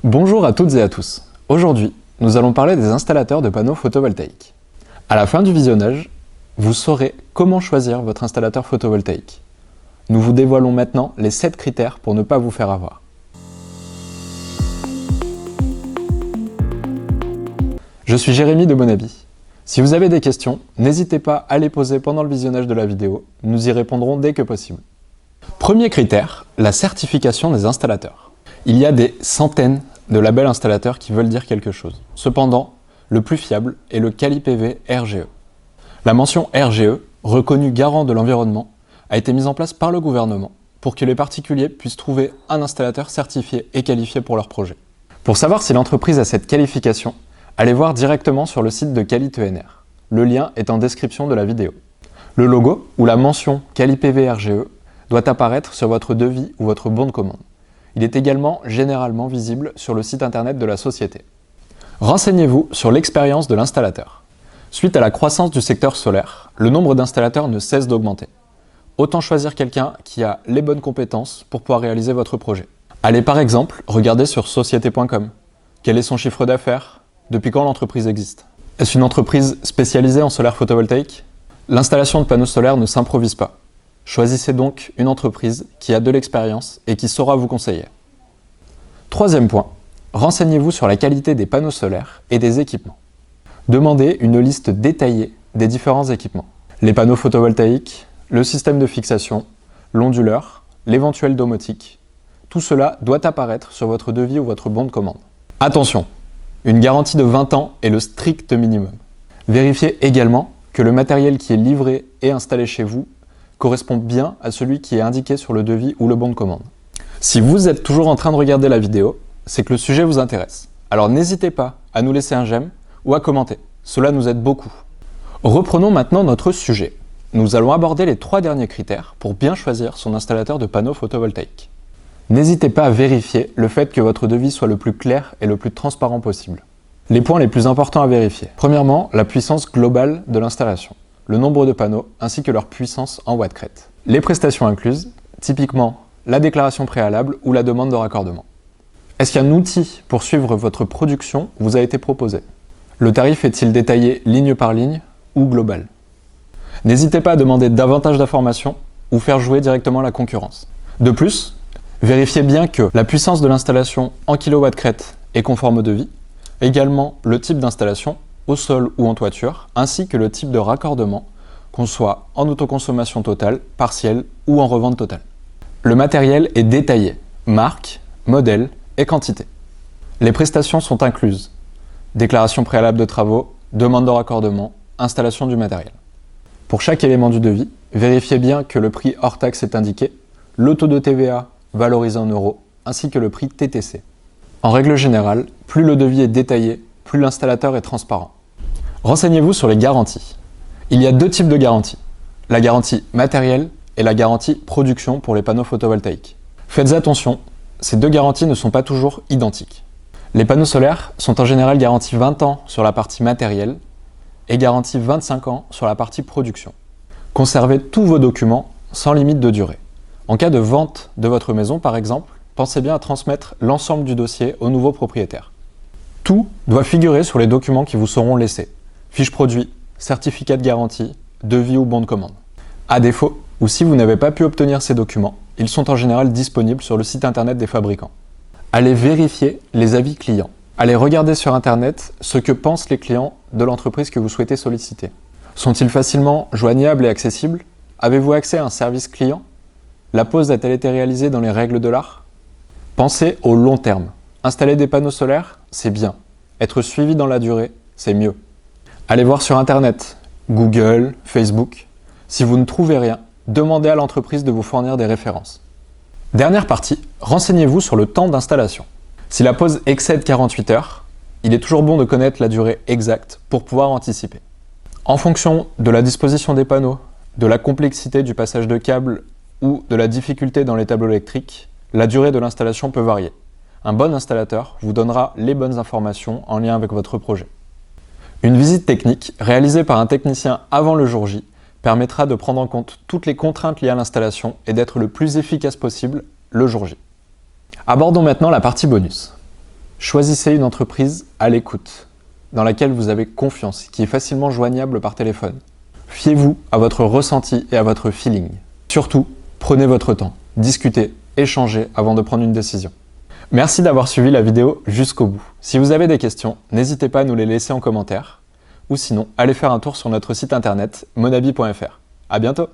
Bonjour à toutes et à tous. Aujourd'hui, nous allons parler des installateurs de panneaux photovoltaïques. À la fin du visionnage, vous saurez comment choisir votre installateur photovoltaïque. Nous vous dévoilons maintenant les 7 critères pour ne pas vous faire avoir. Je suis Jérémy de Bonabi. Si vous avez des questions, n'hésitez pas à les poser pendant le visionnage de la vidéo, nous y répondrons dès que possible. Premier critère, la certification des installateurs. Il y a des centaines de labels installateurs qui veulent dire quelque chose. Cependant, le plus fiable est le Quali-PV RGE. La mention RGE, reconnue garant de l'environnement, a été mise en place par le gouvernement pour que les particuliers puissent trouver un installateur certifié et qualifié pour leur projet. Pour savoir si l'entreprise a cette qualification, allez voir directement sur le site de Quali-TNR. Le lien est en description de la vidéo. Le logo ou la mention Quali-PV RGE doit apparaître sur votre devis ou votre bon de commande. Il est également généralement visible sur le site internet de la société. Renseignez-vous sur l'expérience de l'installateur. Suite à la croissance du secteur solaire, le nombre d'installateurs ne cesse d'augmenter. Autant choisir quelqu'un qui a les bonnes compétences pour pouvoir réaliser votre projet. Allez par exemple regarder sur société.com. Quel est son chiffre d'affaires? Depuis quand l'entreprise existe? Est-ce une entreprise spécialisée en solaire photovoltaïque? L'installation de panneaux solaires ne s'improvise pas. Choisissez donc une entreprise qui a de l'expérience et qui saura vous conseiller. Troisième point, renseignez-vous sur la qualité des panneaux solaires et des équipements. Demandez une liste détaillée des différents équipements. Les panneaux photovoltaïques, le système de fixation, l'onduleur, l'éventuelle domotique. Tout cela doit apparaître sur votre devis ou votre bon de commande. Attention, une garantie de 20 ans est le strict minimum. Vérifiez également que le matériel qui est livré et installé chez vous correspond bien à celui qui est indiqué sur le devis ou le bon de commande. Si vous êtes toujours en train de regarder la vidéo, c'est que le sujet vous intéresse. Alors n'hésitez pas à nous laisser un j'aime ou à commenter. Cela nous aide beaucoup. Reprenons maintenant notre sujet. Nous allons aborder les 3 derniers critères pour bien choisir son installateur de panneaux photovoltaïques. N'hésitez pas à vérifier le fait que votre devis soit le plus clair et le plus transparent possible. Les points les plus importants à vérifier. Premièrement, la puissance globale de l'installation, le nombre de panneaux ainsi que leur puissance en watts-crête. Les prestations incluses, typiquement la déclaration préalable ou la demande de raccordement. Est-ce qu'un outil pour suivre votre production vous a été proposé? Le tarif est-il détaillé ligne par ligne ou global? N'hésitez pas à demander davantage d'informations ou faire jouer directement la concurrence. De plus, vérifiez bien que la puissance de l'installation en kW/crête est conforme au devis, également le type d'installation, au sol ou en toiture, ainsi que le type de raccordement, qu'on soit en autoconsommation totale, partielle ou en revente totale. Le matériel est détaillé, marque, modèle et quantité. Les prestations sont incluses, déclaration préalable de travaux, demande de raccordement, installation du matériel. Pour chaque élément du devis, vérifiez bien que le prix hors taxe est indiqué, le taux de TVA valorisé en euros, ainsi que le prix TTC. En règle générale, plus le devis est détaillé, plus l'installateur est transparent. Renseignez-vous sur les garanties. Il y a 2 types de garanties, la garantie matérielle et la garantie production pour les panneaux photovoltaïques. Faites attention, ces 2 garanties ne sont pas toujours identiques. Les panneaux solaires sont en général garantis 20 ans sur la partie matérielle et garantis 25 ans sur la partie production. Conservez tous vos documents sans limite de durée. En cas de vente de votre maison par exemple, pensez bien à transmettre l'ensemble du dossier au nouveau propriétaire. Tout doit figurer sur les documents qui vous seront laissés. Fiche produit, certificat de garantie, devis ou bon de commande. À défaut, ou si vous n'avez pas pu obtenir ces documents, ils sont en général disponibles sur le site internet des fabricants. Allez vérifier les avis clients. Allez regarder sur internet ce que pensent les clients de l'entreprise que vous souhaitez solliciter. Sont-ils facilement joignables et accessibles? Avez-vous accès à un service client? La pose a-t-elle été réalisée dans les règles de l'art? Pensez au long terme. Installer des panneaux solaires, c'est bien. Être suivi dans la durée, c'est mieux. Allez voir sur internet, Google, Facebook. Si vous ne trouvez rien, demandez à l'entreprise de vous fournir des références. Dernière partie, renseignez-vous sur le temps d'installation. Si la pose excède 48 heures, il est toujours bon de connaître la durée exacte pour pouvoir anticiper. En fonction de la disposition des panneaux, de la complexité du passage de câbles ou de la difficulté dans les tableaux électriques, la durée de l'installation peut varier. Un bon installateur vous donnera les bonnes informations en lien avec votre projet. Une visite technique réalisée par un technicien avant le jour J permettra de prendre en compte toutes les contraintes liées à l'installation et d'être le plus efficace possible le jour J. Abordons maintenant la partie bonus. Choisissez une entreprise à l'écoute, dans laquelle vous avez confiance, qui est facilement joignable par téléphone. Fiez-vous à votre ressenti et à votre feeling. Surtout, prenez votre temps, discutez, échangez avant de prendre une décision. Merci d'avoir suivi la vidéo jusqu'au bout. Si vous avez des questions, n'hésitez pas à nous les laisser en commentaire, ou sinon, allez faire un tour sur notre site internet monabi.fr. À bientôt!